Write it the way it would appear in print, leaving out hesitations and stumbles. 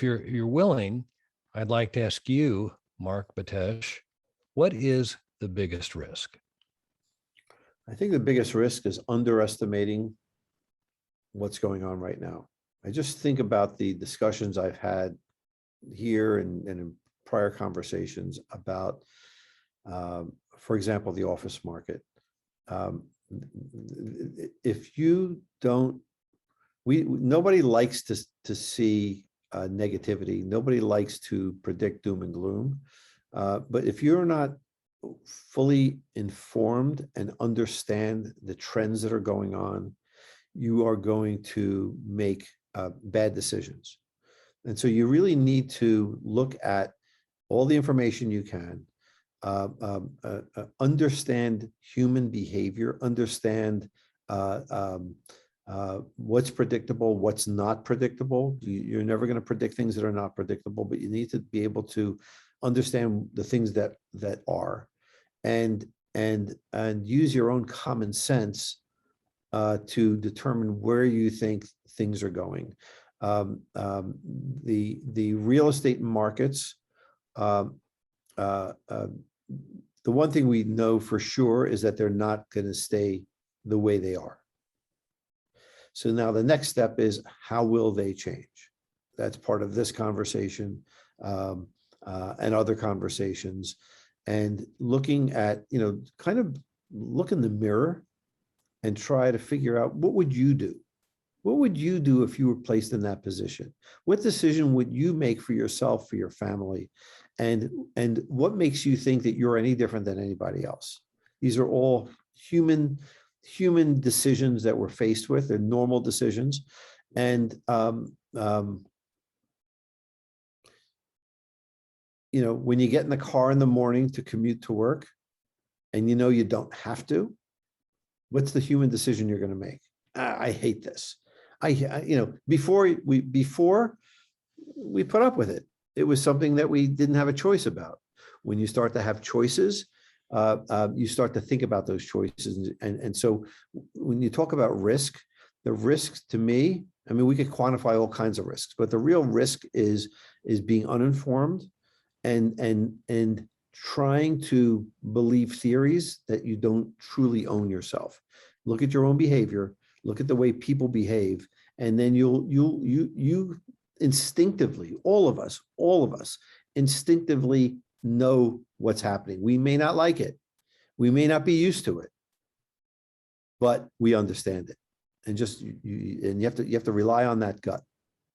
you're willing, I'd like to ask you, Mark Batesh, what is the biggest risk? I think the biggest risk is underestimating what's going on right now. I just think about the discussions I've had here and in prior conversations about, for example, the office market. If you don't, nobody likes to see negativity. Nobody likes to predict doom and gloom. But if you're not fully informed and understand the trends that are going on, you are going to make bad decisions. And so you really need to look at all the information you can, understand human behavior, understand what's predictable, what's not predictable. You're never going to predict things that are not predictable, but you need to be able to understand the things that are, and use your own common sense to determine where you think things are going. The real estate markets, the one thing we know for sure is that they're not going to stay the way they are. So now the next step is, how will they change? That's part of this conversation and other conversations. And looking at, kind of look in the mirror and try to figure out, what would you do? What would you do if you were placed in that position? What decision would you make for yourself, for your family? And what makes you think that you're any different than anybody else? These are all human decisions that we're faced with. They're normal decisions. And, when you get in the car in the morning to commute to work and you don't have to, what's the human decision you're going to make? I hate this. Before we put up with it, it was something that we didn't have a choice about. When you start to have choices, you start to think about those choices. And so when you talk about risk, the risk to me, we could quantify all kinds of risks, but the real risk is being uninformed and trying to believe theories that you don't truly own yourself. Look at your own behavior, look at the way people behave, and then you instinctively, all of us instinctively know what's happening. We may not like it. We may not be used to it, but we understand it. And you have to rely on that gut.